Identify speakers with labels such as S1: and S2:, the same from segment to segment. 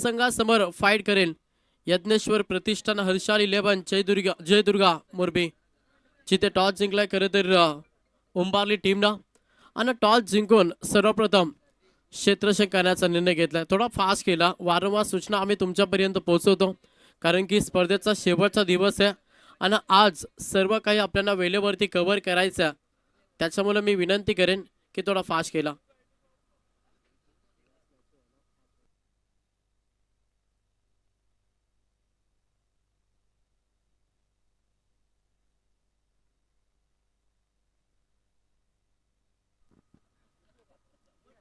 S1: संघासमोर fight करेल यज्ञेश्वर प्रतिष्ठान हर्षाल 11 जयदुर्गा मोरबी जिथे toss जिंकलाय खरं तर उंबारली टीमनं आणि टॉस जिंकून सर्वप्रथम क्षेत्ररक्षण करण्याचा निर्णय घेतलाय। थोडा फास्ट केला, वारंवार सूचना आम्ही तुमच्यापर्यंत पोहोचवतो कारण की स्पर्धेचा शेवटचा दिवस आहे आणि आज सर्व काही आपल्याला वेळेवरती कव्हर करायचं आहे, त्याच्यामुळे मी विनंती करेन की थोडा फास्ट केला।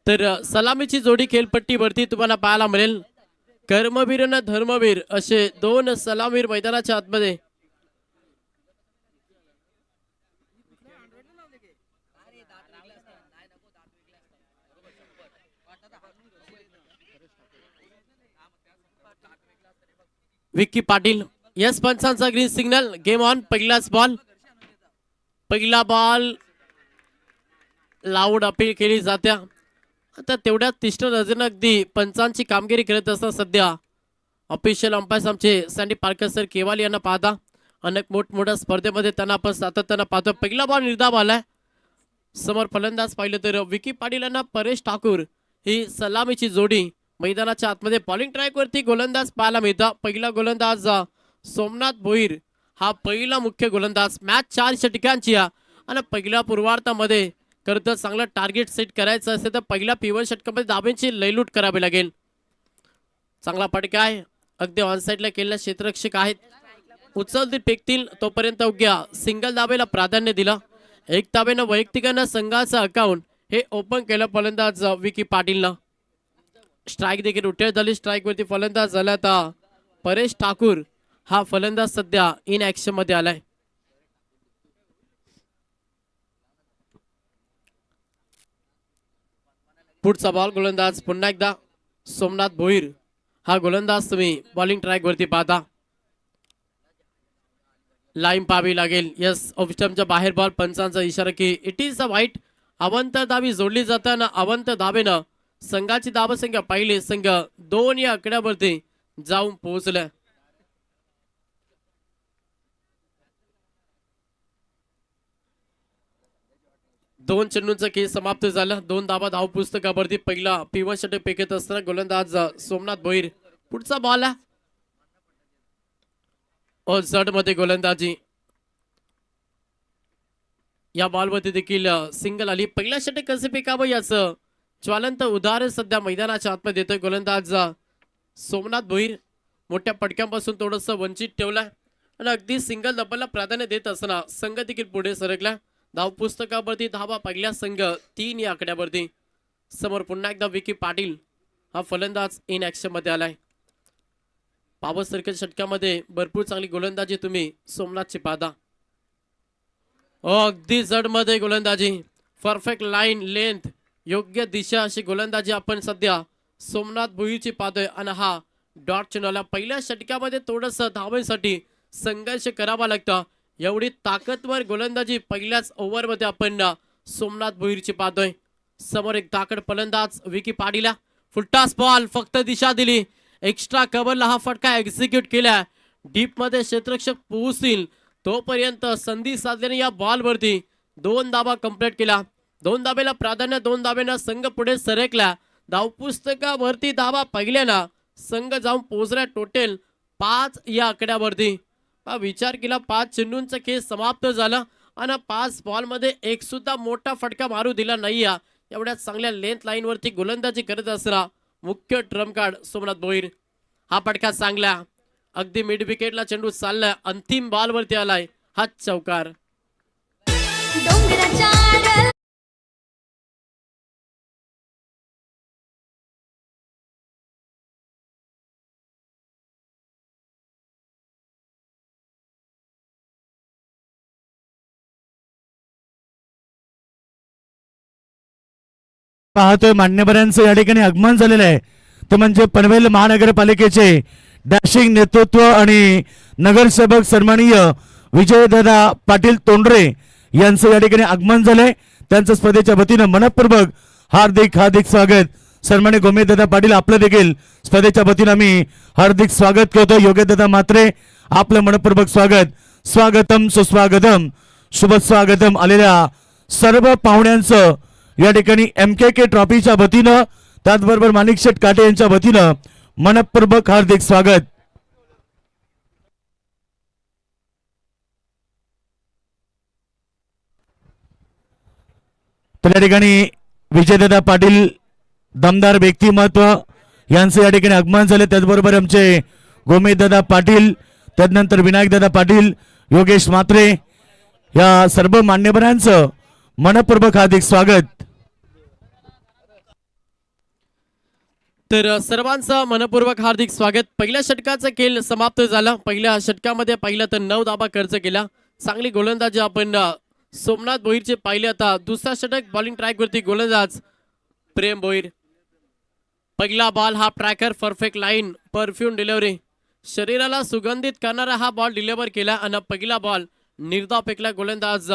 S1: तर सलामीची जोडी खेळपट्टीवरती तुम्हाला पाहायला मिळेल। कर्मवीर आणि धर्मवीर असे दोन सलामीर मैदानाच्या आतमध्ये विक्की पाटील यस पंचांचा ग्रीन सिग्नल, गेम ऑन। पहिलाच बॉल, पहिला बॉल लाऊड अपील केली जात्या। आता तेवढ्यात तीक्ष्ण नजरेनं अगदी पंचांची कामगिरी करत असतात सध्या ऑफिशियल अंपायर्स आमचे सँडी पार्कर सर केवाल यांना पाहता अनेक मोठमोठ्या स्पर्धेमध्ये त्यांना आपण सातत्यानं पाहतो। पहिला बॉल निर्धाव आलाय, समोर फलंदाज पाहिलं तर विकी पाटील यांना परेश ठाकूर ही सलामीची जोडी मैदानाच्या आतमध्ये बॉलिंग ट्रॅकवरती गोलंदाज पाहायला मिळतात। पहिला गोलंदाज सोमनाथ भोईर हा पहिला मुख्य गोलंदाज। मॅच 4 षटकांची आणि पहिल्या पूर्वार्धामध्ये खरं चांगलं टार्गेट सेट करायचं असेल तर पहिल्या पिवळ षटकामध्ये धाब्यांची लयलूट करावी लागेल। चांगला फटका आहे, अगदी ऑन साईडला केलेला क्षेत्ररक्षक आहेत, उचलतील फेकतील तोपर्यंत अवघ्या सिंगल धाबेला प्राधान्य दिलं। एक धाबेनं वैयक्तिकांना संघाचं अकाउंट हे ओपन केलं फलंदाज विकी पाटीलनं। स्ट्राईक देखील उठेल झाली, स्ट्राईक वरती फलंदाज झाला आता परेश ठाकूर हा फलंदाज सध्या इन ऍक्शन मध्ये आलाय। पुढचा बॉल गोलंदाज पुन्हा एकदा सोमनाथ भोईर हा गोलंदाज तुम्ही बॉलिंग ट्रॅक वरती पाहता। लाईन पाहावी लागेल, यस ऑफस्टमच्या बाहेर बॉल, पंचांचा इशारा की इट इज अ वाईट। अवंत धाबी जोडली जाताना अवंत धाबेनं संघाची धावसंख्या पाहिली, संघ 2 या आकड्यावरती जाऊन पोहोचला। दोन चेंडूंचा खेळ समाप्त झाला, 2 धाबा धाव पुस्तकावरती। पहिला पिवळ षटक फेकत असताना गोलंदाज सोमनाथ भोईर। पुढचा बॉल जड मध्ये गोलंदाजी, या बॉलवरती देखील सिंगल आली। पहिला षटक कसे फेकावं याचं ज्वलंत उदाहरण सध्या मैदानाच्या आतमध्ये देतोय गोलंदाज सोमनाथ भोईर। मोठ्या पटक्यांपासून थोडंसं वंचित ठेवलाय आणि अगदी सिंगल डबलला प्राधान्य देत असताना संघ देखील पुढे सरकला। धाव पुस्तकावरती धावा पहिल्या संघ 3 या आकड्यावरती। समोर पुन्हा एकदा विकी पाटील हा फलंदाज इन ऍक्शन मध्ये आलाय। पावर सर्कल षटकामध्ये भरपूर चांगली गोलंदाजी तुम्ही सोमनाथची पाहता। अगदी जड मध्ये गोलंदाजी, परफेक्ट लाईन लेंथ, योग्य दिशा अशी गोलंदाजी आपण सध्या सोमनाथ भोईरची पाहतोय आणि हा डॉट चेंडूला पहिल्या षटकामध्ये थोडंसं धावांसाठी संघर्ष करावा लागतं, एवढी ताकदवर गोलंदाजी पहिल्याच ओव्हरमध्ये आपण सोमनाथ भोईरची पाहतोय। समोर एक ताकद फलंदाज विकी पाटीला, फुलटॉस बॉल, फक्त दिशा दिली, एक्स्ट्रा कव्हरला हा फटका एक्झिक्यूट केला। डीप मध्ये क्षेत्ररक्षक पोहोचतील तोपर्यंत संधी साधल्याने या बॉलवरती 2 धाबा कंप्लीट केला। 2 धाबेला प्राधान्य, 2 धाबेनं संघ पुढे सरकला। धावपुस्तकावरती धाबा पहिल्याना संघ जाऊन पोहोचला टोटल 5 या आकड्यावरती। विचार केला 5 चेंडूंचा खेळ समाप्त झाला आणि 5 बॉलमध्ये एक सुद्धा मोठा फटका मारू दिला नाही। एवढ्या चांगल्या लेंथ लाईन वरती गोलंदाजी करत असला मुख्य ट्रम्प कार्ड सोमनाथ भोईर। हा फटका चांगला, अगदी मिड विकेटला चेंडू चाललाय, अंतिम बॉल वरती आलाय हा चौकार।
S2: पाहतोय मान्यवरांचं या ठिकाणी आगमन झालेलं आहे, ते म्हणजे पनवेल महानगरपालिकेचे डॅशिंग नेतृत्व आणि नगरसेवक सन्माननीय विजयदादा पाटील तोंडरे यांचं या ठिकाणी आगमन झालंय। त्यांचं स्पर्धेच्या वतीनं मनपूर्वक हार्दिक स्वागत सन्मान्य गोमेशदादा पाटील आपलं देखील स्पर्धेच्या वतीनं आम्ही हार्दिक स्वागत करतो. योगेशदादा म्हात्रे आपलं मनपूर्वक स्वागत. स्वागतम सुस्वागतम शुभ स्वागतम. आलेल्या सर्व पाहुण्यांचं या ठिकाणी MKK ट्रॉफीच्या वतीनं त्याचबरोबर माणिक शेठ काटे यांच्या वतीनं मनपूर्वक हार्दिक स्वागत. तर या ठिकाणी विजयदादा पाटील दमदार व्यक्तिमत्व यांचे या ठिकाणी आगमन झाले. त्याचबरोबर आमचे गोमेशदादा पाटील, त्यानंतर विनायकदादा पाटील, योगेश म्हात्रे या सर्व मान्यवरांचं मनपूर्वक हार्दिक स्वागत.
S1: तर सर्वांचं मनपूर्वक हार्दिक स्वागत. पहिल्या षटकाचा खेळ समाप्त झाला. पहिल्या षटकामध्ये पाहिलं तर 9 धाबा खर्च केला. चांगली गोलंदाजी आपण सोमनाथ भोईरचे पाहिले. आता दुसरा षटक बॉलिंग ट्रॅकवरती गोलंदाज प्रेम भोईर. पहिला बॉल हा tracker perfect line perfume delivery शरीराला सुगंधित करणारा हा बॉल डिलिव्हर केला आणि पहिला बॉल निर्धाव फेकला गोलंदाज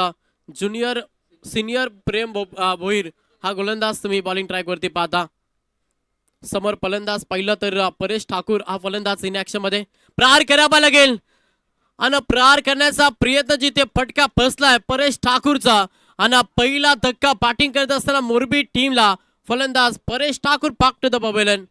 S1: सिनियर प्रेम भोईर हा गोलंदाज तुम्ही बॉलिंग ट्रॅकवरती पाहता. समोर फलंदाज पाहिलं तर परेश ठाकूर हा फलंदाज इन ऍक्शन मध्ये प्रहार करावा लागेल आणि प्रहार करण्याचा प्रयत्न जिथे फटका फसलाय परेश ठाकूरचा आणि पहिला धक्का बॅटिंग करत असताना मोरबी टीमला फलंदाज परेश ठाकूर पाक टू द पवेलियन.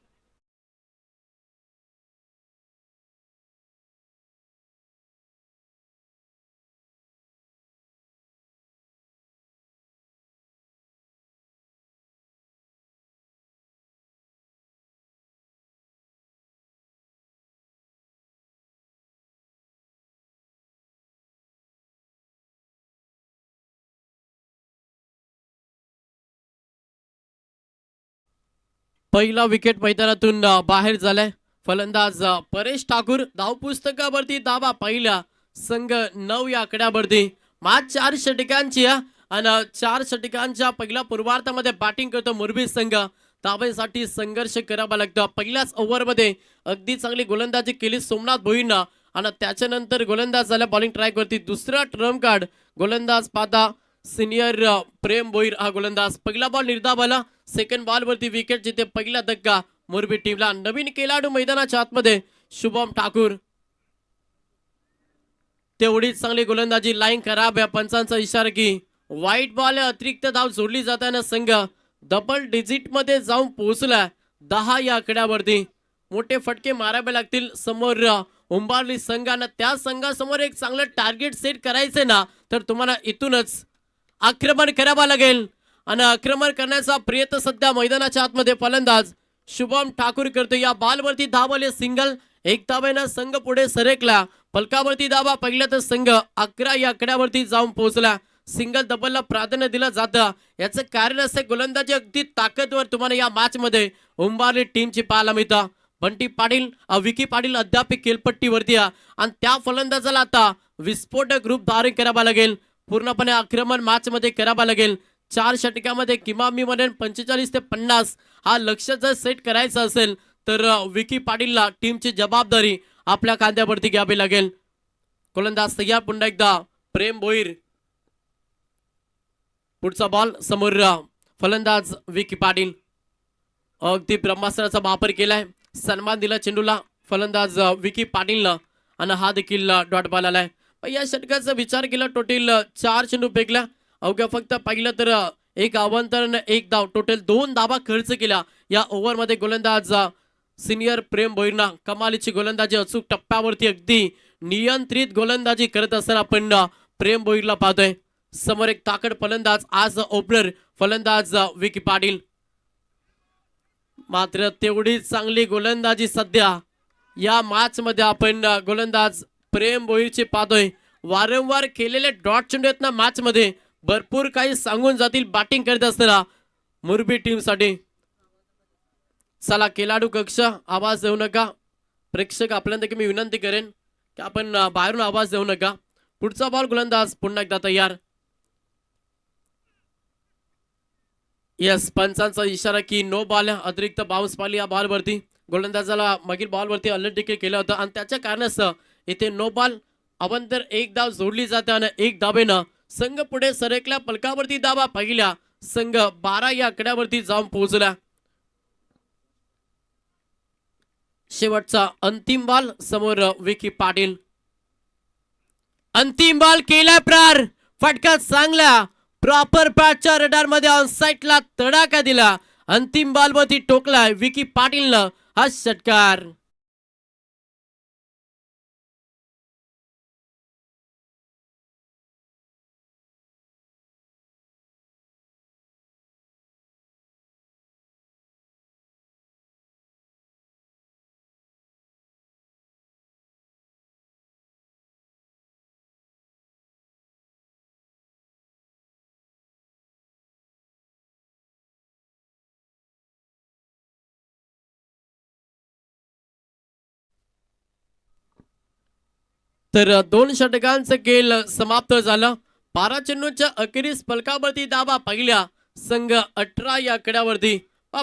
S1: पहिला विकेट मैदानातून बाहेर झालाय. फलंदाज परेश ठाकूर धावपुस्तकावरती दाबा पहिला संघ 9 या आकड्यावरती. मॅच 4 षटकांची आणि 4 षटकांच्या पहिल्या पूर्वार्धामध्ये बॅटिंग करतो मोरबी संघ. धावेसाठी संघर्ष करावा लागतो. पहिल्याच ओव्हरमध्ये अगदी चांगली गोलंदाजी केली सोमनाथ भोईरनं आणि त्याच्यानंतर गोलंदाज झाला बॉलिंग ट्रॅकवरती. दुसरा ट्रम्प कार्ड गोलंदाज पाहता सिनियर प्रेम भोईर हा गोलंदाज. पहिला बॉल निर्धाव आला. सेकंड बॉल वरती विकेट जिथे पहिला धक्का मोरबी टीमला. नवीन खेळाडू मैदानाच्या आतमध्ये शुभम ठाकूर. तेवढीच चांगली गोलंदाजी. लाईन खराब आहे. पंचांचा इशारा की व्हाईट बॉल अतिरिक्त धाव जोडली जाताना संघ डबल डिजिट मध्ये जाऊन पोहोचला 10 या आकड्यावरती. मोठे फटके मारावे लागतील समोर उंबारली संघानं. त्या संघासमोर एक चांगलं टार्गेट सेट करायचं ना तर तुम्हाला इथूनच आक्रमण करावं लागेल आणि आक्रमण करण्याचा प्रयत्न सध्या मैदानाच्या आतमध्ये फलंदाज शुभम ठाकूर करतो. या बॉलवरती धावले सिंगल. एक धावेनं संघ पुढे सरकला. फलकावरती धावा पहिला तर संघ 11 या आकड्यावरती जाऊन पोहोचला. सिंगल डबलला प्राधान्य दिलं जातं. याचं कारण असं गोलंदाजी अगदी ताकदवर तुम्हाला या मॅच मध्ये उंबारली टीमची पाहायला मिळतं. बंटी पाटील विकी पाटील अद्याप खेळपट्टीवरती आणि त्या फलंदाजाला आता विस्फोटक रूप धारण करावा लागेल. पूर्णपणे आक्रमण मॅच मध्ये करावा लागेल. 4 षटकामध्ये किमान मी म्हणेन 45 ते 50 हा लक्ष जर सेट करायचा असेल तर विकी पाटीलला टीमची जबाबदारी आपल्या खांद्यावरती घ्यावी लागेल. गोलंदाज तयार. पुन्हा एकदा प्रेम भोईर. पुढचा बॉल समोर फलंदाज विकी पाटील. अगदी ब्रह्मास्त्राचा वापर केलाय. सन्मान दिला चेंडूला फलंदाज विकी पाटीलनं आणि हा देखील डॉट बॉल आलाय. या षटकाचा विचार केला टोटल 4 चेंडू फेकला. अवघ्या फक्त पाहिलं तर एक अवंतर 1 धाव. टोटल 2 धावा खर्च केला या ओव्हरमध्ये गोलंदाज सिनियर प्रेम भोईरना. कमालीची गोलंदाजी अचूक टप्प्यावरती अगदी नियंत्रित गोलंदाजी करत असताना आपण प्रेम भोईरला पाहतोय. समोर एक ताकद फलंदाज आज ओपनर फलंदाज विकी पाटील. मात्र तेवढीच चांगली गोलंदाजी सध्या या मॅच मध्ये आपण गोलंदाज प्रेम भोईरचे पाहतोय. वारंवार केलेले डॉट चेंडू आहेत ना मॅच मध्ये भरपूर काही सांगून जातील बॅटिंग करत असताना मोरबी टीम साठी. चला खेळाडू कक्ष आवाज देऊ नका. प्रेक्षक आपल्याला मी विनंती करेन की आपण बाहेरून आवाज देऊ नका. पुढचा बॉल गोलंदाज पुन्हा एकदा तयार. यस पंचांचा इशारा की नो बॉल. अतिरिक्त बाउन्स पाली या बॉलवरती. गोलंदाजाला मागील बॉलवरती अलर्ट देखील केलं होतं आणि त्याच्या कारणास्तव इथे नो बॉल. अवंतर 1 धाव जोडली जाते आणि 1 धावेनं संघ पुढे सरकला. फलकावरती धावा पहिल्या संघ 12 या आकड्यावरती जाऊन पोहोचला. शेवटचा अंतिम बॉल समोर विकी पाटील. अंतिम बॉल केला प्रार, फटका चांगला, प्रॉपर पॅचच्या रडार मध्ये ऑन साइडला तडाखा दिला. अंतिम बॉल वरती टोकलाय विकी पाटीलनं हा षटकार. तर 2 षटकांचं खेळ समाप्त झालं. 12 चेंडूच्या अखेरीस फलकावरती धावा पहिल्या संघ 18 या आकड्यावरती.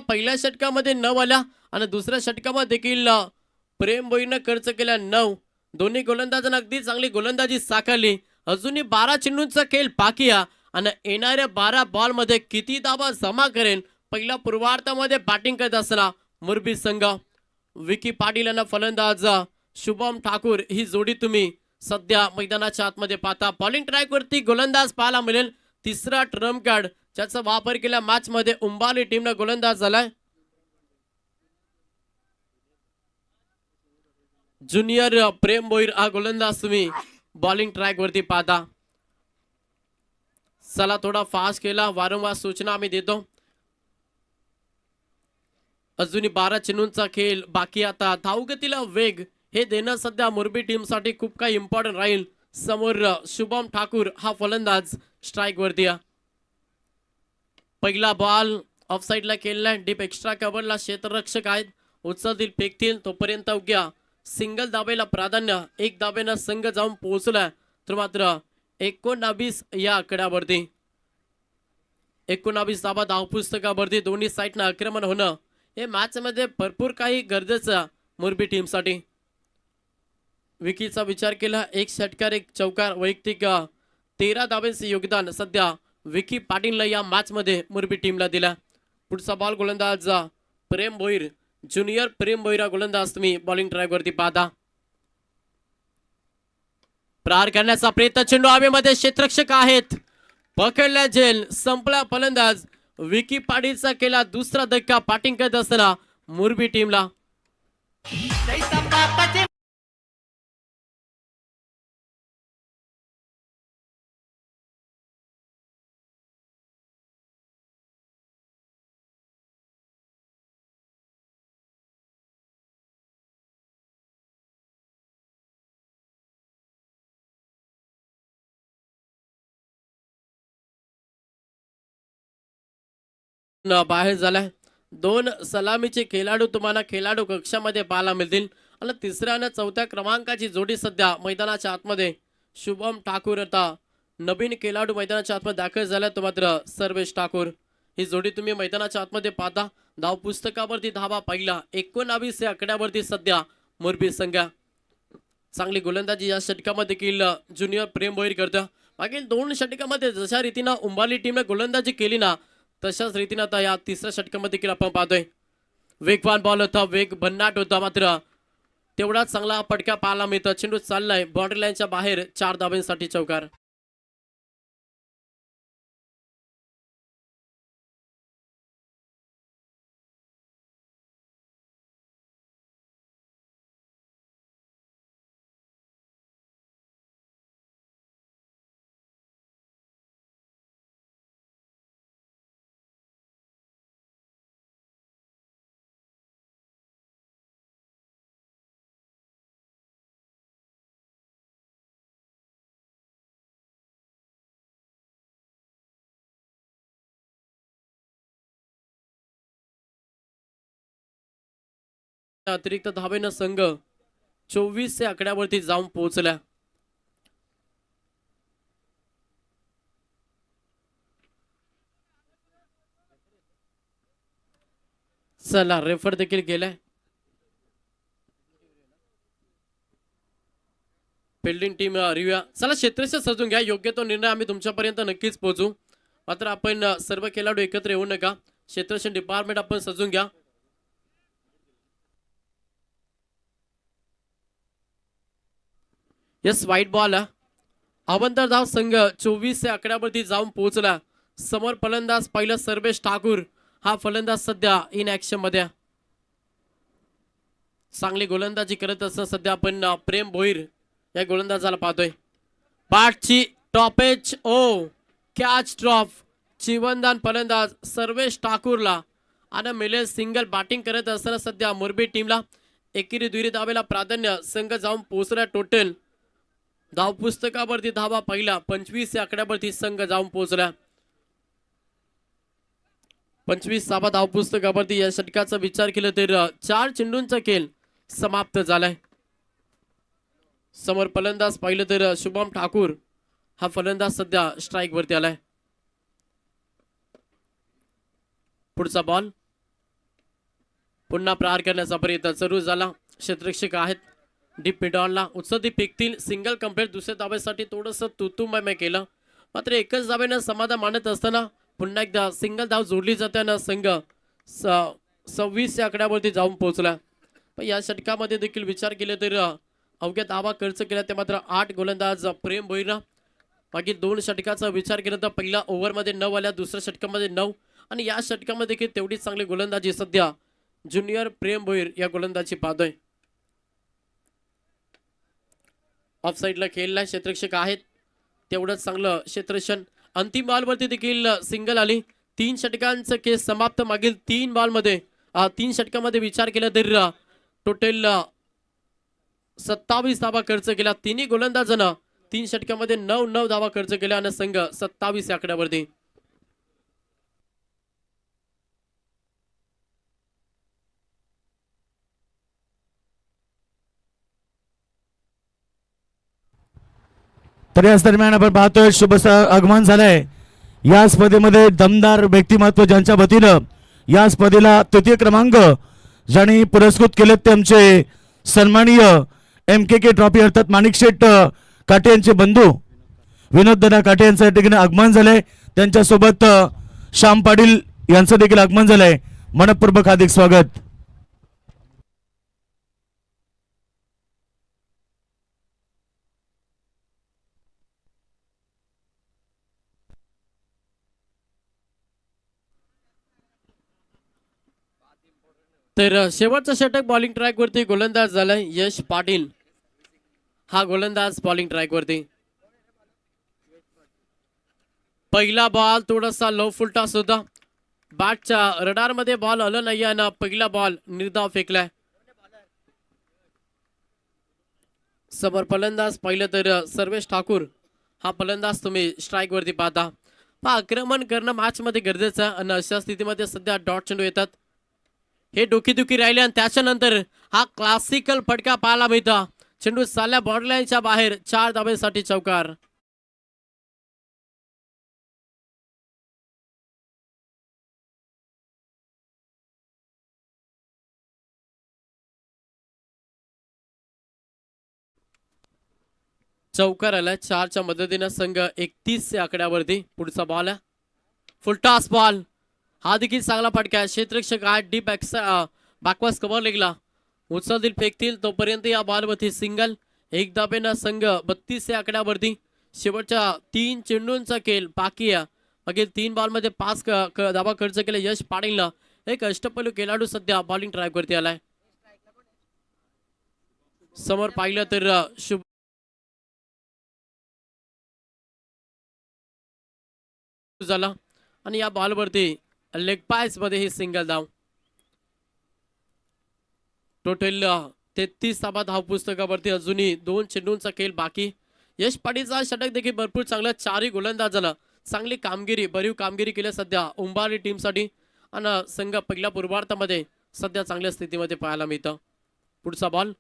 S1: पहिल्या षटकामध्ये 9 आल्या आणि दुसऱ्या षटकामध्ये देखील प्रेम भोईरनं खर्च केला 9. दोन्ही गोलंदाजांना अगदी चांगली गोलंदाजी साकारली. अजूनही 12 चेंडूंचा खेळ बाकी आहे आणि येणाऱ्या 12 बॉल मध्ये किती धावा जमा करेल पहिल्या पूर्वार्धामध्ये बॅटिंग करत असताना मुरबी संघ. विकी पाटील यांना फलंदाज शुभम ठाकूर ही जोडी तुम्ही सध्या मैदानाच्या आतमध्ये पाहता. बॉलिंग ट्रॅक वरती गोलंदाज पाहायला मिळेल. तिसरा ट्रम्प कार्ड ज्याचा वापर केला मॅच मध्ये उंबाली टीमनं गोलंदाज झालाय. ज्युनियर प्रेम भोईर हा गोलंदाज तुम्ही बॉलिंग ट्रॅक वरती पाहता. चला थोडा फास्ट केला, वारंवार सूचना आम्ही देतो. अजूनही 12 चेंडूंचा खेळ बाकी. आता धावगतीला वेग हे देणं सध्या मुरबी टीम साठी खूप काही इम्पॉर्टंट राहील. समोर शुभम ठाकूर हा फलंदाज स्ट्राइक वरती. पहिला बॉल ऑफ साइडला केलेला, डीप एक्स्ट्रा कव्हरला क्षेत्ररक्षक आहेत, उचलतील फेकतील तोपर्यंत उग्या सिंगल दाबेला प्राधान्य. एक दाबेनं संघ जाऊन पोहोचला तर मात्र 19 या आकड्यावरती. 19 धाबा धावपुस्तकावरती. दोन्ही साईडनं आक्रमण होणं हे मॅच मध्ये भरपूर काही गरजेचं मुरबी टीम साठी. विकीचा विचार केला, एक षटकार एक चौकार, वैयक्तिक 13 धाब्यांचे योगदान सध्या विकी पाटीलला या मॅच मध्ये मुरबी टीमला दिला. पुढचा बॉल गोलंदाज प्रेम भोईर, ज्युनियर प्रेम भोईर गोलंदाज तुम्ही बॉलिंग ट्रॅक वरती पाहता. प्रहार करण्याचा प्रयत्न, चेंडू हवेमध्ये, क्षेत्ररक्षक आहेत, पकडल्या जेल, संपला फलंदाज. विकी पाटीलचा केला दुसरा धक्का बॅटिंग करत असताना मुरबी टीमला. बाहेर झालाय. 2 सलामीचे खेळाडू तुम्हाला खेळाडू कक्षामध्ये पाहायला मिळतील आणि तिसऱ्या आणि चौथ्या क्रमांकाची जोडी सध्या मैदानाच्या आतमध्ये. शुभम ठाकूर आता नवीन खेळाडू मैदानाच्या आतमध्ये दाखल झाला तो मात्र सर्वेश ठाकूर ही जोडी तुम्ही मैदानाच्या आतमध्ये पाहता. धाव पुस्तकावरती धावा पहिला 19 या आकड्यावरती सध्या मुरबी संघ. चांगली गोलंदाजी या षटकामध्ये देखील ज्युनियर प्रेम भोईर करतं. मागील 2 षटकामध्ये जशा रीतीनं उंबाली टीमने गोलंदाजी केली ना तशाच रीतीनं आता या तिसऱ्या षटकामध्ये देखील आपण पाहतोय. वेगवान बॉल होता, वेग भन्नाट होता, मात्र तेवढाच चांगला पटका पाहायला मिळतो. चेंडू चाललाय बाउंड्री लाईनच्या बाहेर, 4 धाब्यांसाठी चौकार. अतिरिक्त धावेनं संघ 24 या आकड्यावरती जाऊन पोहोचला. चला रेफर देखील केलाय. Fielding team review. चला क्षेत्ररक्षक सजून घ्या, योग्य तो निर्णय आम्ही तुमच्यापर्यंत नक्कीच पोहोचू. मात्र आपण सर्व खेळाडू एकत्र येऊ नका. क्षेत्ररक्षण डिपार्टमेंट आपण सजून घ्या. यस वाईट बॉल. अवंतर धाव संघ 24 आकड्यावरती जाऊन पोहोचला. समोर फलंदाज पहिला सर्वेश ठाकूर हा फलंदाज सध्या इन ऍक्शन मध्ये. चांगली गोलंदाजी करत असताना सध्या आपण प्रेम भोईर या गोलंदाजाला पाहतोय. पाठची टॉपेज ओ कॅच ड्रॉप जीवनदान फलंदाज सर्वेश ठाकूरला आणि मिले सिंगल बॅटिंग करत असताना सध्या मोरबी टीमला एकेरी दुहेरी धावेला प्राधान्य. संघ जाऊन पोहोचला. टोटल धाव पुस्तकावरती धावा पहिला 25 आकड्यावरती संघ जाऊन पोहोचला. 25 धाव पुस्तकावरती या षटकाचा विचार केला तर 4 चेंडूंचा खेळ समाप्त झालाय. समोर फलंदाज पाहिलं तर शुभम ठाकूर हा फलंदाज सध्या स्ट्राईक वरती आलाय. पुढचा बॉल पुन्हा प्रहार करण्याचा प्रयत्न सुरू झाला. क्षेत्ररक्षक आहेत डीप मिडॉनला उत्सदी फेकतील. Single complete. दुसऱ्या धावेसाठी थोडंसं तुतुमय केलं मात्र एकच धावेनं समाधान मानत असताना पुन्हा एकदा सिंगल धाव जोडली जाताना संघ 26 आकड्यावरती जाऊन पोहोचला. पण या षटकामध्ये देखील विचार केला तर अवघ्या धावा खर्च केला ते मात्र 8 गोलंदाज प्रेम भोईर. बाकी 2 षटकाचा विचार केला तर पहिल्या ओव्हरमध्ये 9 आल्या. दुसऱ्या षटकामध्ये 9 आणि या षटकामध्ये देखील तेवढीच चांगली गोलंदाजी सध्या ज्युनियर प्रेम भोईर या गोलंदाजी पाहतोय. ऑफ साईडला खेळला क्षेत्ररक्षक आहेत तेवढंच चांगलं क्षेत्ररक्षण. अंतिम बॉलवरती देखील सिंगल आली. 3 षटकांचं केस समाप्त. मागील 3 बॉलमध्ये 3 षटकामध्ये विचार केला तर टोटल 27 धावा खर्च केला. तिन्ही गोलंदाजांना 3 षटकामध्ये 9 धावा खर्च केल्या आणि संघ 27 आकड्यावरती.
S2: तर याच दरम्यान आपण पाहतोय शुभ आगमन झालंय या स्पर्धेमध्ये दमदार व्यक्तिमत्व ज्यांच्या वतीनं या स्पर्धेला तृतीय क्रमांक ज्यांनी पुरस्कृत केलेत ते आमचे सन्माननीय MKK ट्रॉफी अर्थात माणिकशेठ काटे यांचे बंधू विनोददादा काटे यांचं या ठिकाणी आगमन झालंय. त्यांच्यासोबत श्याम पाटील यांचं देखील आगमन झालंय. मनपूर्वक हार्दिक स्वागत.
S1: तर शेवटचा षटक बॉलिंग ट्रॅक वरती गोलंदाज झालाय यश पाटील हा गोलंदाज बॉलिंग ट्रॅक वरती. पहिला बॉल थोडासा लो फुलटॉस होता. बॅटच्या रडार मध्ये बॉल आलं नाही आणि पहिला बॉल निर्धाव फेकलाय. समोर फलंदाज पाहिलं तर सर्वेश ठाकूर हा फलंदाज तुम्ही स्ट्राईक वरती पाहता. आक्रमण करणं मॅच मध्ये गरजेचं आहे आणि अशा स्थितीमध्ये सध्या डॉट चेंडू येतात. हे डोकीदुखी राहिले आणि त्याच्यानंतर हा क्लासिकल फटका पाहायला मिळतो. चेंडू चालल्या बॉर्डरलाईनच्या बाहेर 4 धावेसाठी चौकार. चौकार आलाय 4च्या मदतीनं संघ 31 आकड्यावरती. पुढचा बॉल आहे फुलटॉस बॉल. हा देखील चांगला फटका. क्षेत्ररक्षक आहे डीप बॅकवर्स कव्हर लेगला उचलतील फेकतील तोपर्यंत या बॉलवरती सिंगल. 1 धावेनं संघ 32 आकड्यावरती. शेवटच्या 3 चेंडूंचा खेळ बाकी आहे. मागील 3 बॉलमध्ये 5 धावा खर्च केला यश पाटीलला. एक अष्टपैलू खेळाडू सध्या बॉलिंग ट्रॅक वरती आलाय. समोर पाहिलं तर शुभ झाला आणि या बॉलवरती लेग पायस मध्ये ही सिंगल धाव. टोटल 33 धाव पुस्तकावरती अजूनही 2 चेंडूंचा खेळ बाकी. यश पाटीलचा षटक देखील भरपूर चांगला. 4ही गोलंदाजाला चांगली कामगिरी भरीव कामगिरी केली सध्या उंबारी टीमसाठी आणि संघ पहिल्या पूर्वार्धामध्ये सध्या चांगल्या स्थितीमध्ये पाहायला मिळतं. पुढचा बॉल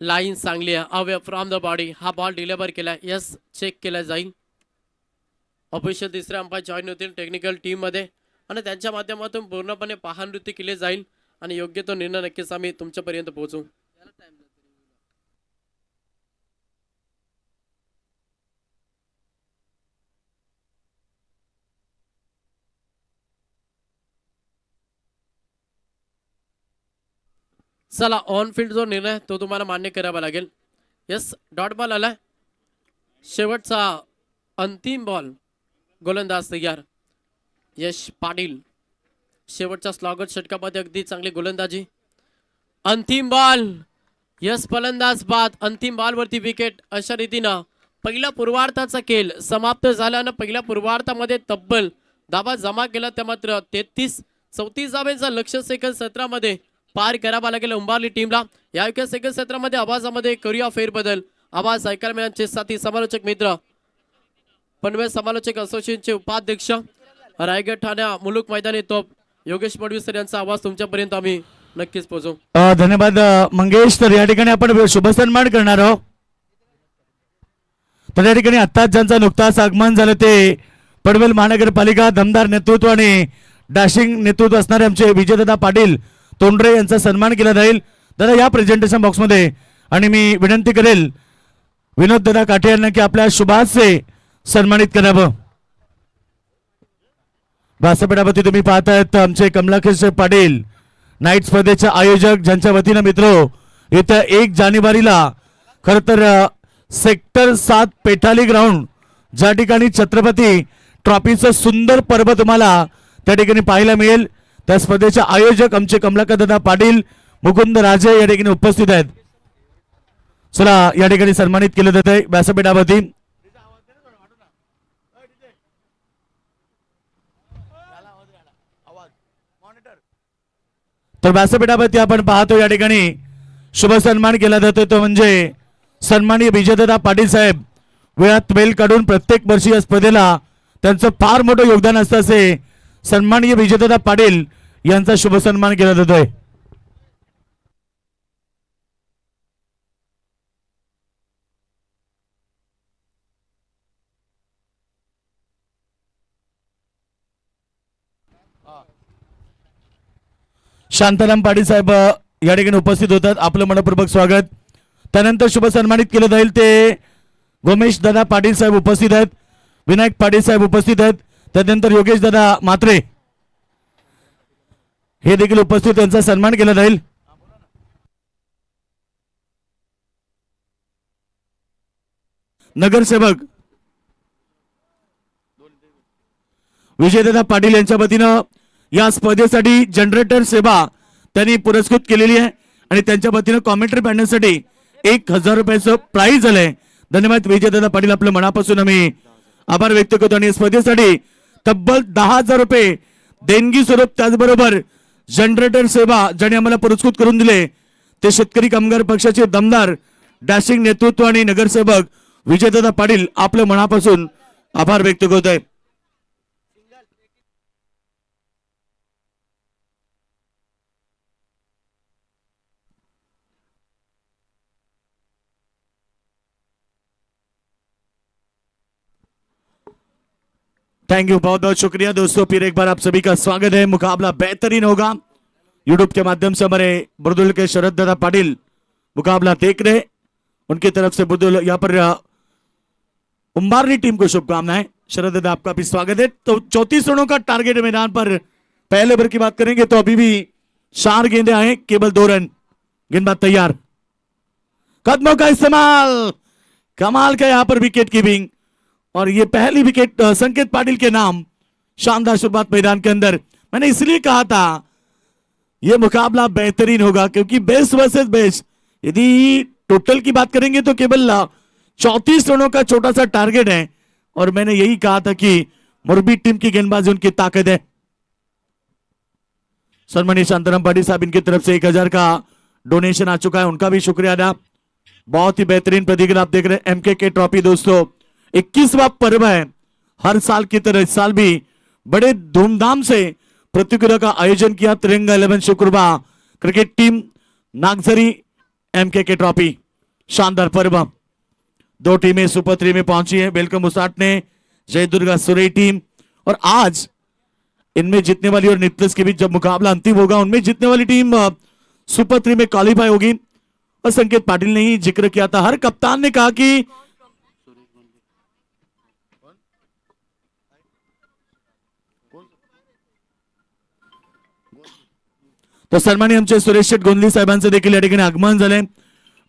S1: लाईन चांगली आहे अवे फ्रॉम द बॉडी. हा बॉल डिलिव्हर केलाय. यस चेक केला जाईल. ऑफिशियल तिसरे अंपायर जॉईन होतील टेक्निकल टीम मध्ये आणि त्यांच्या माध्यमातून पूर्णपणे पाहणनृत्य केले जाईल आणि योग्य तो निर्णय नक्कीच आम्ही तुमच्यापर्यंत पोहोचू. चला ऑन फील्ड जो निर्णय तो तुम्हाला मान्य करावा लागेल. यस, डॉट बॉल आलाय. शेवटचा अंतिम बॉल. गोलंदाज तयार. यश पाटील. शेवटच्या स्लॉगर षटकामध्ये अगदी चांगली गोलंदाजी. अंतिम बॉल. यस फलंदाज बाद. अंतिम बॉलवरती विकेट. अशा रीतीनं पहिल्या पूर्वार्धाचा खेळ समाप्त झाल्यानं पहिल्या पूर्वार्धामध्ये तब्बल धावा जमा केला. त्या मात्र 33-34 धावांचा लक्ष्य सेकंद सत्रामध्ये पार करावा लागेल उंबारली टीमला. या एका सेकंद सत्रामध्ये आवाजामध्ये करूया फेरबदल. आवाज ऐकायला मिळाचे साथी समालोचक मित्र, पनवेल समालोचक असोसिएशनचे उपाध्यक्ष, रायगड ठाण्या मुलुक मैदानी तोप योगेश मडवी सर यांचा आवाज तुमच्यापर्यंत आम्ही नक्कीच पोहोचू.
S2: धन्यवाद मंगेश. तर या ठिकाणी आपण शुभ सन्मान करणार आहोत. तर या ठिकाणी आत्ताच ज्यांचं नुकताच आगमन झालं ते पनवेल महानगरपालिका दमदार नेतृत्व आणि डॅशिंग नेतृत्व असणारे आमचे विजयदादा पाटील तोंडरे यांचा सन्मान केला जाईल. दादा या प्रेझेंटेशन बॉक्समध्ये. आणि मी विनंती करेल विनोद दादा काठे यांना की आपल्या शुभाचे सन्मानित करावं. व्यासपीठावरती तुम्ही पाहतायत आमचे कमलाकेश पाटील नाईट स्पर्धेचे आयोजक, ज्यांच्या वतीनं मित्र येत्या 1 जानेवारीला खर तर सेक्टर 7 पेठाली ग्राउंड ज्या ठिकाणी छत्रपती ट्रॉफीचं सुंदर पर्व तुम्हाला त्या ठिकाणी पाहायला मिळेल, त्या स्पर्धेचे आयोजक आमचे कमलाकरदादा पाटील मुकुंद राजे या ठिकाणी उपस्थित आहेत. चला या ठिकाणी सन्मानित केलं जात आहे व्यासपीठावरती. तर व्यासपीठावरती आपण पाहतो या ठिकाणी शुभ सन्मान केला जातो तो म्हणजे सन्माननीय विजयदादा पाटील साहेब वेळात वेळ काढून प्रत्येक वर्षी या स्पर्धेला त्यांचं फार मोठं योगदान असतं असे सन्माननीय विजयदादा पाटील यांचा शुभ सन्मान केला जातोय. शांताराम पाटील साहेब या ठिकाणी उपस्थित होतात, आपलं मनपूर्वक स्वागत. त्यानंतर शुभ सन्मानित केलं जाईल ते गोमेश दादा पाटील साहेब उपस्थित आहेत, विनायक पाटील साहेब उपस्थित आहेत, त्यानंतर योगेश दादा मात्रे हे देखील उपस्थित, त्यांचा सन्मान केला जाईल. नगरसेवक विजयदादा पाटील यांच्या वतीनं या स्पर्धेसाठी जनरेटर सेवा त्यांनी पुरस्कृत केलेली आहे आणि त्यांच्या वतीनं कॉमेंट्री पाहण्यासाठी 1000 रुपयाचं प्राइज झालंय. धन्यवाद विजयदादा पाटील, आपल्या मनापासून आम्ही आभार व्यक्त करतो. आणि स्पर्धेसाठी तब्बल 10,000 रुपये देणगी स्वरूप, त्याचबरोबर जनरेटर सेवा ज्याने आम्हाला पुरस्कृत करून दिले ते शेतकरी कामगार पक्षाचे दमदार डॅशिंग नेतृत्व आणि नगरसेवक विजयदादा पाटील, आपल्या मनापासून आभार व्यक्त करत आहे. थैंक यू, बहुत बहुत शुक्रिया दोस्तों. फिर एक बार आप सभी का स्वागत है. मुकाबला बेहतरीन होगा. यूट्यूब के माध्यम से हमारे बुरदुल के शरद दादा पाटिल मुकाबला देख रहे, उनकी तरफ से बुरदुल यहाँ पर उम्बारनी टीम को शुभकामनाएं. शरद दादा आपका भी स्वागत है. तो 34 रनों का टारगेट मैदान पर. पहले ओवर की बात करेंगे तो अभी भी 4 गेंदे आए, केवल 2 रन. गेंदबाज तैयार, कदमों का इस्तेमाल, कमाल का यहाँ पर विकेट कीपिंग और ये पहली विकेट संकेत पाटिल के नाम. शानदार शुरुआत मैदान के अंदर. मैंने इसलिए कहा था ये मुकाबला बेहतरीन होगा क्योंकि बेस्ट वर्सेस बेस्ट. यदि टोटल की बात करेंगे तो केवल 34 रनों का छोटा सा टारगेट है और मैंने यही कहा था कि मोरबी टीम की गेंदबाजी उनकी ताकत है. सन्मानित शांताराम पाटिल साहब, इनकी तरफ से 1000 का डोनेशन आ चुका है, उनका भी शुक्रिया अदा. बहुत ही बेहतरीन प्रतिक्रिया आप देख रहे हैं. MKK ट्रॉफी दोस्तों 21वां पर्व है. हर साल की तरह इस साल भी बड़े धूमधाम से प्रतियोगिता का आयोजन किया. तिरंगा 11 शुक्रबा cricket team Nagzari MKK trophy, शानदार पर्व. 2 टीमें सुपर 3 में पहुंची है. वेलकम उसाट ने जय दुर्गा सुरई टीम. और आज इनमें जीतने वाली और नितलस के बीच जब मुकाबला अंतिम होगा उनमें जीतने वाली टीम सुपर 3 में क्वालिफाई होगी. और संकेत पाटिल ने ही जिक्र किया था, हर कप्तान ने कहा कि तर सन्माननीय आमचे सुरेश शेठ गोंदली साहेबांचं देखील या ठिकाणी आगमन झालंय.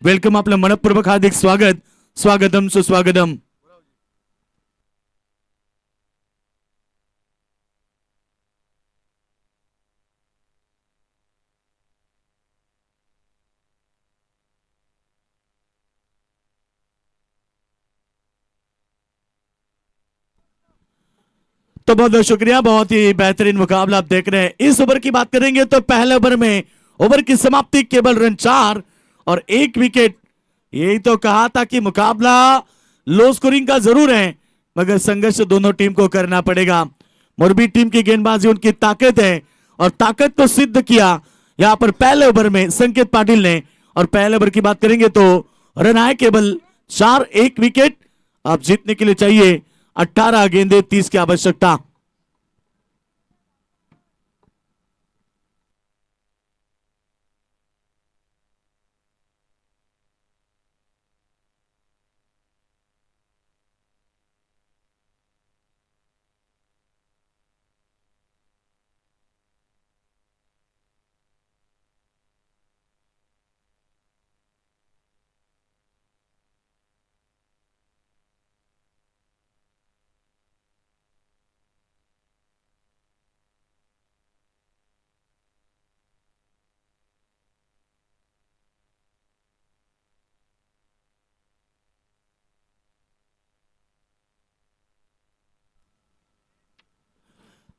S2: वेलकम, आपलं मनपूर्वक हार्दिक स्वागत, स्वागतम सुस्वागतम. तो बहुत बहुत शुक्रिया, बहुत ही बेहतरीन मुकाबला आप देख रहे हैं. इस ओवर की बात करेंगे तो पहले ओवर में ओवर की समाप्ति केवल रन 4 और 1 विकेट. यही तो कहा था कि मुकाबला लो स्कोरिंग का जरूर है, मगर संघर्ष दोनों टीम को करना पड़ेगा. मोरबी टीम की गेंदबाजी उनकी ताकत है और ताकत को सिद्ध किया यहां पर पहले ओवर में संकेत पाटिल ने. और पहले ओवर की बात करेंगे तो रन आए केवल 4, 1 विकेट. अब जीतने के लिए चाहिए 18 गेंदे 30 की आवश्यकता.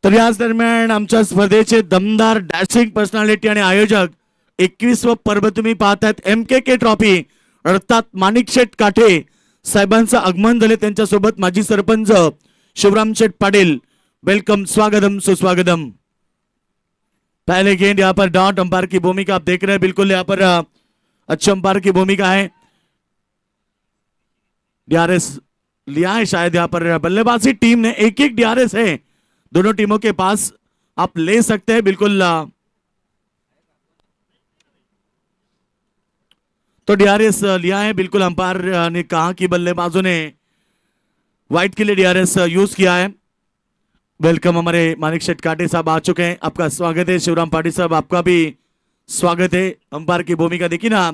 S2: तर याच दरम्यान आमच्या स्पर्धेचे दमदार डॅशिंग पर्सनॅलिटी आणि आयोजक 21व पर्व तुम्ही पाहतायत MKK ट्रॉफी अर्थात माणिक शेठ काठे साहेबांचं आगमन झाले. त्यांच्यासोबत माजी सरपंच शिवराम शेठ पाटील. वेलकम, स्वागतम सुस्वागतम. पहले गेंद यहाँ पर डॉट. अंपायर की भूमिका आप देख रहे हैं, बिल्कुल यहाँ पर अच्छे अंपायर की भूमिका है. DRS लिया है शायद यहाँ पर बल्लेबाजी टीम ने. एक एक DRS है दोनों टीमों के पास, आप ले सकते हैं बिल्कुल. तो DRS लिया है बिल्कुल. अंपायर ने कहा कि बल्लेबाजों ने व्हाइट के लिए DRS यूज किया है. वेलकम, हमारे मानिक शेठ काटे साहब आ चुके हैं. आपका स्वागत है. शिवराम पाटिल साहब आपका भी स्वागत है. अंपायर की भूमिका देखिए ना,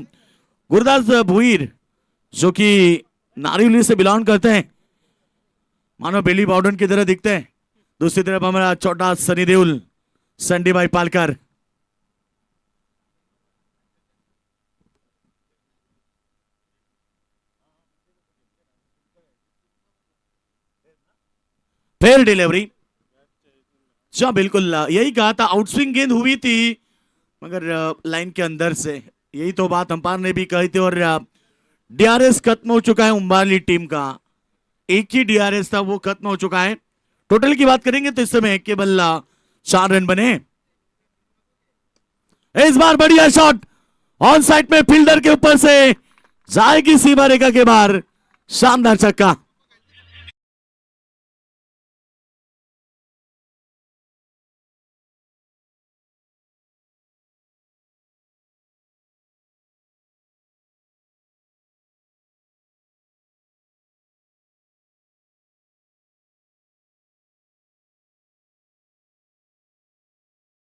S2: गुरदास भुईर जो कि नारिवली से बिलोंग करते हैं, मानो बेली बाउडन की तरह दिखते हैं. दूसरी तरफ हमारा छोटा सनी देउल, संडी भाई पालकर. Fair delivery. जी बिल्कुल, यही कहा था. आउटस्विंग गेंद हुई थी मगर लाइन के अंदर से. यही तो बात अंपायर ने भी कही थी. और DRS खत्म हो चुका है उम्बाली टीम का. एक ही DRS था, वो खत्म हो चुका है. टोटल की बात करेंगे तो इस समय केवल 4 रन बने. इस बार बढ़िया शॉट ऑन साइड में फील्डर के ऊपर से जाएगी सीमा रेखा के बाहर. शानदार छक्का.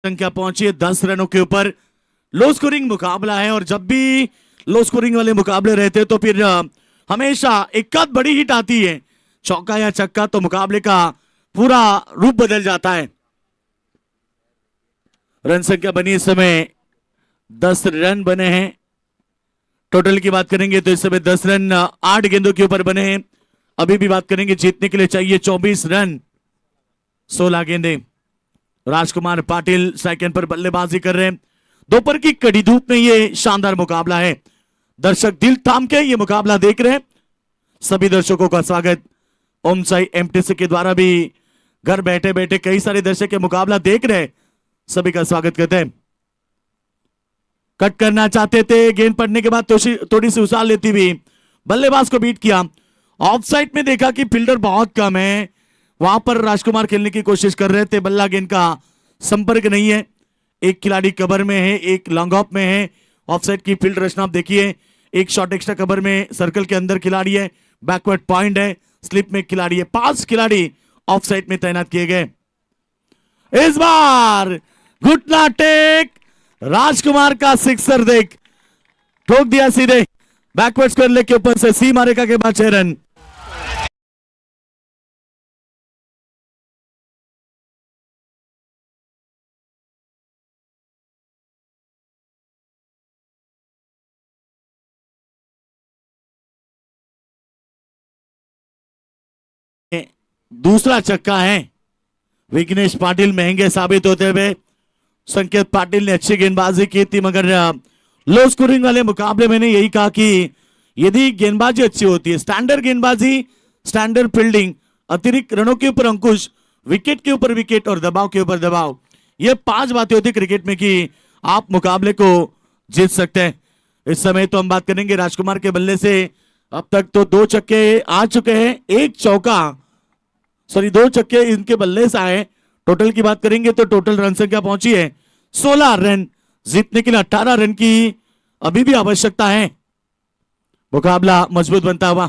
S2: संख्या पहुंची है 10 रनों के ऊपर. लो स्कोरिंग मुकाबला है और जब भी लो स्कोरिंग वाले मुकाबले रहते तो फिर हमेशा एक आध बड़ी हिट आती है, चौका या छक्का, तो मुकाबले का पूरा रूप बदल जाता है. रन संख्या बनी इस समय 10 रन बने हैं. टोटल की बात करेंगे तो इस समय 10 रन 8 गेंदों के ऊपर बने हैं. अभी भी बात करेंगे, जीतने के लिए चाहिए 24 रन 16 गेंदे. राजकुमार पाटिल सेकंड पर बल्लेबाजी कर रहे हैं. दोपहर की कड़ी धूप में ये शानदार मुकाबला है. दर्शक दिल थाम के ये मुकाबला देख रहे हैं. सभी दर्शकों का स्वागत. ओम साई MTC के द्वारा भी घर बैठे बैठे कई सारे दर्शक ये मुकाबला देख रहे हैं, सभी का स्वागत करते हैं. कट करना चाहते थे, गेंद पड़ने के बाद थोड़ी सी उछाल लेती हुई बल्लेबाज को बीट किया. ऑफ साइड में देखा कि फील्डर बहुत कम है, वहां पर राजकुमार खेलने की कोशिश कर रहे थे. बल्ला गेंद का संपर्क नहीं है. एक खिलाड़ी कवर में है, एक लॉन्ग ऑफ में है. ऑफ साइड की फील्ड रचना आप देखिए. एक शॉट एक्स्ट्रा कवर में सर्कल के अंदर खिलाड़ी है, बैकवर्ड पॉइंट है, स्लिप में खिलाड़ी है. 5 खिलाड़ी ऑफ साइड में तैनात किए गए. इस बार घुटना टेक राजकुमार का सिक्सर देख ठोक दिया सीधे बैकवर्ड स्क्वायर लेग के ऊपर से सीमा रेखा के बाद 6 रन। दूसरा छक्का है विघ्नेश पाटिल महंगे साबित होते हुए। संकेत पाटिल ने अच्छी गेंदबाजी की थी मगर लो स्कोरिंग वाले मुकाबले में यही कहा कि यदि गेंदबाजी अच्छी होती है, स्टैंडर्ड गेंदबाजी, स्टैंडर्ड फील्डिंग, अतिरिक्त रनों के ऊपर अंकुश, विकेट के ऊपर विकेट और दबाव के ऊपर दबाव, ये 5 बातें होती क्रिकेट में कि आप मुकाबले को जीत सकते हैं। इस समय तो हम बात करेंगे राजकुमार के बल्ले से अब तक तो 2 छक्के आ चुके हैं, 1 चौका, सॉरी 2 छक्के इनके बल्ले से आए। टोटल की बात करेंगे तो टोटल रन संख्या पहुंची है 16 रन। जीतने के लिए 18 रन की अभी भी आवश्यकता है। मुकाबला मजबूत बनता हुआ।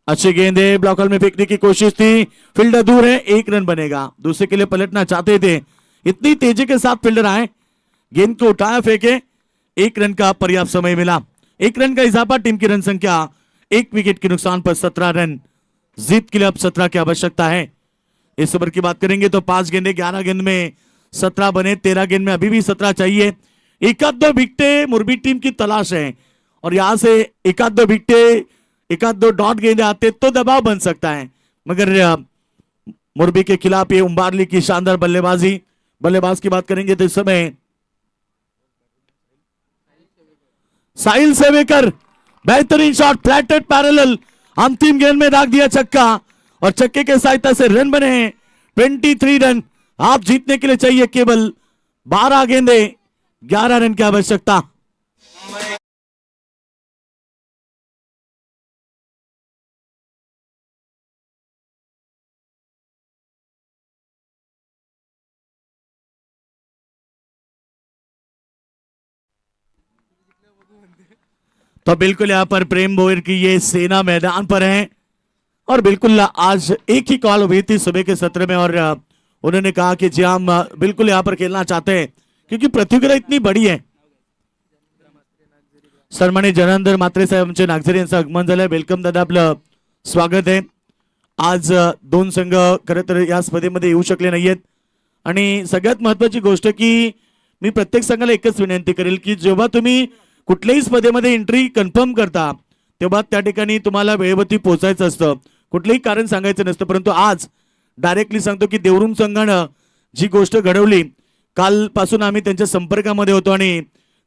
S2: अच्छी गेंद है, ब्लॉकर में फेंकने की कोशिश थी, फील्डर दूर है, 1 रन बनेगा। दूसरे के लिए पलटना चाहते थे, इतनी तेजी के साथ फील्डर आए, गेंद को उठाया, फेंके, 1 रन का पर्याप्त समय मिला। 1 रन का इजाफा, टीम की रन संख्या 1 विकेट के नुकसान पर 17 रन। जीत के लिए अब 17 की आवश्यकता है। इस ओवर की बात करेंगे तो 5 गेंदे, 11 गेंद में 17 बने, 13 गेंद में अभी भी 17 चाहिए। एक आध दो विकेटे मुरबी टीम की तलाश है और यहां से एक आध दो विकेटे, एक आध दो डॉट गेंदे आते तो दबाव बन सकता है, मगर मुरबी के खिलाफ ये उम्बारली की शानदार बल्लेबाजी। बल्लेबाज की बात करेंगे तो इस समय साहिल सेवेकर, बेहतरीन शॉट, फ्लैटेड पैरेलल, अंतिम गेंद में दाग दिया छक्का और छक्के के सहायता से रन बने हैं 23 रन। आप जीतने के लिए चाहिए केवल 12 गेंदे, 11 रन की आवश्यकता। तो बिल्कुल यहां पर प्रेम बोयर की ये सेना मैदान पर है और बिल्कुल आज एक ही कॉल हुई थी सुबह के सत्र में और उन्होंने कहा कि जी हम बिल्कुल यहां पर खेलना चाहते हैं क्योंकि प्रतियोगिता इतनी बड़ी है। सन्मानित जनार्दन म्हात्रे साहेब आमचे नागझरी यांचं आगमन झालंय। वेलकम दादा, आपलं स्वागत आहे। आज 2 संघ खरं तर या स्पर्धेमध्ये येऊ शकले नाहीयेत आणि सगळ्यात महत्वाची गोष्ट की मी प्रत्येक संघाला एकच विनंती करेल की जेव्हा तुम्ही कुठल्याही स्पर्धेमध्ये एंट्री कन्फर्म करता तेव्हा त्या ठिकाणी तुम्हाला वेळेवरती पोहोचायचं असतं, कुठलंही कारण सांगायचं नसतं। परंतु आज डायरेक्टली सांगतो की देवरुम संघानं जी गोष्ट घडवली, कालपासून आम्ही त्यांच्या संपर्कामध्ये होतो आणि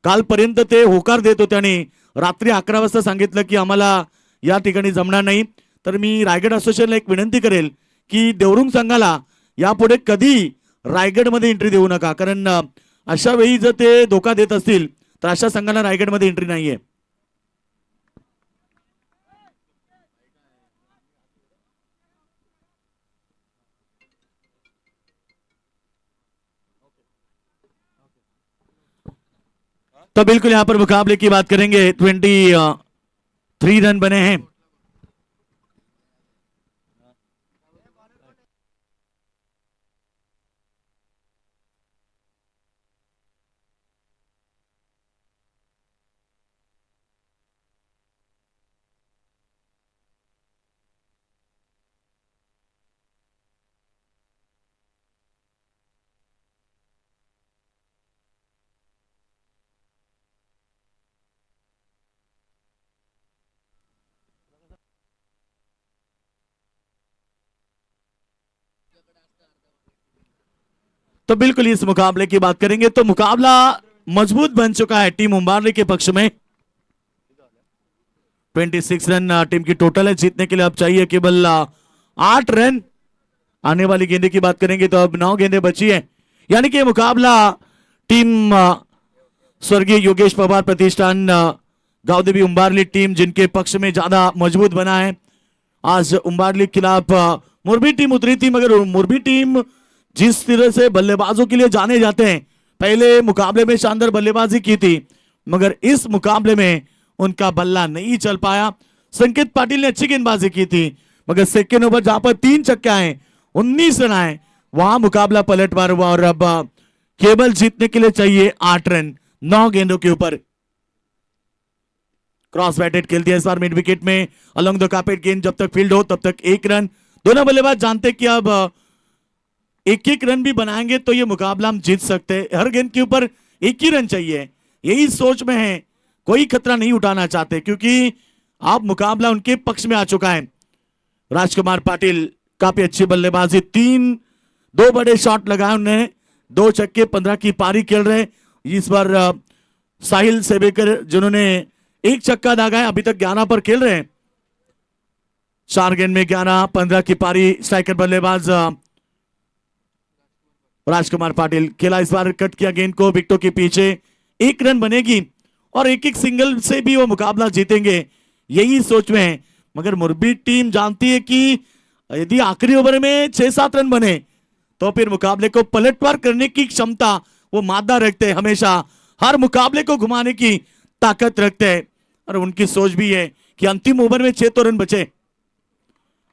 S2: कालपर्यंत ते होकार देत होते आणि रात्री 11 वाजता सांगितलं की आम्हाला या ठिकाणी जमणार नाही। तर मी रायगड असोसिएशनला एक विनंती करेल की देवरुम संघाला यापुढे कधी रायगडमध्ये एंट्री देऊ नका, कारण अशा वेळी जर ते धोका देत असतील तर अशा संघाला रायगडमध्ये एंट्री नाहीये। तो बिल्कुल यहां पर मुकाबले की बात करेंगे, 23 रन बने हैं। तो बिल्कुल इस मुकाबले की बात करेंगे तो मुकाबला मजबूत बन चुका है टीम उम्बारली के पक्ष में। 26 रन टीम की टोटल है, जीतने के लिए अब चाहिए केवल 8 रन। आने वाली गेंदे की बात करेंगे तो अब 9 गेंदें बची है, यानी कि मुकाबला टीम स्वर्गीय योगेश पवार प्रतिष्ठान गांवदेवी उम्बारली टीम जिनके पक्ष में ज्यादा मजबूत बना है। आज उम्बारली के खिलाफ मुरबी टीम उतरी थी, मगर मुरबी टीम जिस तरह से बल्लेबाजों के लिए जाने जाते हैं, पहले मुकाबले में शानदार बल्लेबाजी की थी मगर इस मुकाबले में उनका बल्ला नहीं चल पाया। संकेत पाटिल ने अच्छी गेंदबाजी की थी मगर सेकंड ओवर जहां पर 3 छक्के आए, 19 रन आए, वहां मुकाबला पलटवार हुआ और अब केवल जीतने के लिए चाहिए 8 रन 9 गेंदों के ऊपर। क्रॉस बैटेड खेलती है इस बार मिड विकेट में अलोंग द कार्पेट। गेंद जब तक फील्ड हो तब तक 1 रन। दोनों बल्लेबाज जानते कि अब 1-1 रन भी बनाएंगे तो ये मुकाबला हम जीत सकते हैं। हर गेंद के ऊपर 1 ही रन चाहिए, यही सोच में है, कोई खतरा नहीं उठाना चाहते क्योंकि आप मुकाबला उनके पक्ष में आ चुका है। राजकुमार पाटिल काफी अच्छी बल्लेबाजी, 2 बड़े शॉट लगाए उन्होंने, 2 छक्के 15 की पारी खेल रहे। इस बार साहिल सेवेकर जिन्होंने 1 छक्का दागा है, अभी तक 11 पर खेल रहे हैं। 4 गेंद में 11, 15 की पारी। स्ट्राइकर बल्लेबाज राजकुमार पाटिल खेला, इस बार कट किया गेंद को विकेटों के पीछे। 1 रन बनेगी और 1-1 सिंगल से भी वो मुकाबला जीतेंगे, यही सोच में है। मगर मुरबी टीम जानती है कि यदि आखिरी ओवर में 6-7 रन बने तो फिर मुकाबले को पलटवार करने की क्षमता वो मादा रखते हैं, हमेशा हर मुकाबले को घुमाने की ताकत रखते हैं। और उनकी सोच भी है कि अंतिम ओवर में 6 तो रन बचे।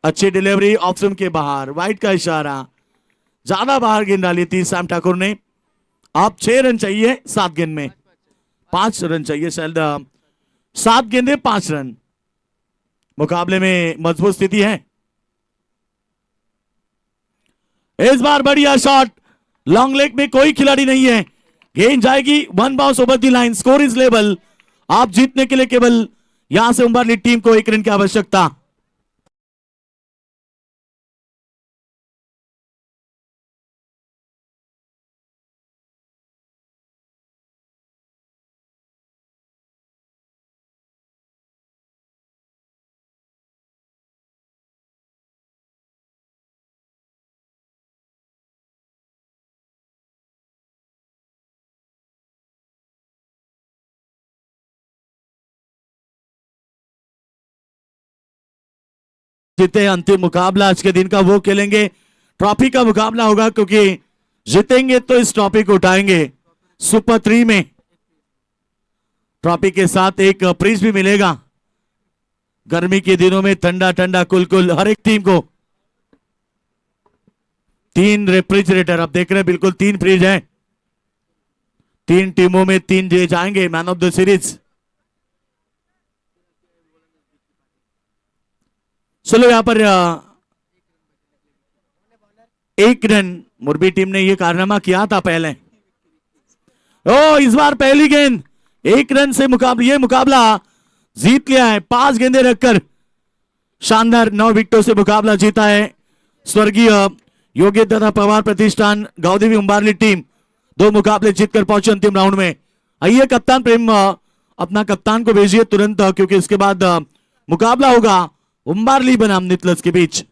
S2: अच्छी डिलीवरी ऑफ स्टंप के बाहर, वाइड का इशारा, ज्यादा बाहर गेंद डाली थी सैम ठाकुर ने। आप 6 रन चाहिए 7 गेंद में, 5 रन चाहिए शायद, 7 गेंदे 5 रन। मुकाबले में मजबूत स्थिति है। इस बार बढ़िया शॉट, लॉन्ग लेग में कोई खिलाड़ी नहीं है, गेंद जाएगी 1 bounce over the line. Score is level. आप जीतने के लिए केवल यहां से उम्बारली टीम को 1 रन की आवश्यकता। जीते अंतिम मुकाबला आज के दिन का वो खेलेंगे, ट्रॉफी का मुकाबला होगा क्योंकि जीतेंगे तो इस ट्रॉफी को उठाएंगे। सुपर 3 में ट्रॉफी के साथ एक प्रिज भी मिलेगा। गर्मी के दिनों में ठंडा ठंडा कुल हर एक टीम को 3 रेफ्रिजरेटर, आप देख रहे हैं बिल्कुल 3 फ्रिज हैं। 3 टीमों में 3 दिए जाएंगे मैन ऑफ द सीरीज। चलो यहां पर 1 रन मुरबी टीम ने यह कारनामा किया था पहले। इस बार पहली गेंद 1 रन से ये मुकाबला जीत लिया है। 5 गेंदें रखकर शानदार 9 विकेटों से मुकाबला जीता है स्वर्गीय योगी दादा पवार प्रतिष्ठान गांवदेवी उम्बारली टीम। 2 मुकाबले जीतकर पहुंचे अंतिम राउंड में। आइए कप्तान प्रेम अपना कप्तान को भेजिए तुरंत, क्योंकि इसके बाद मुकाबला होगा उम्बारली बनाम नितलस के बीच।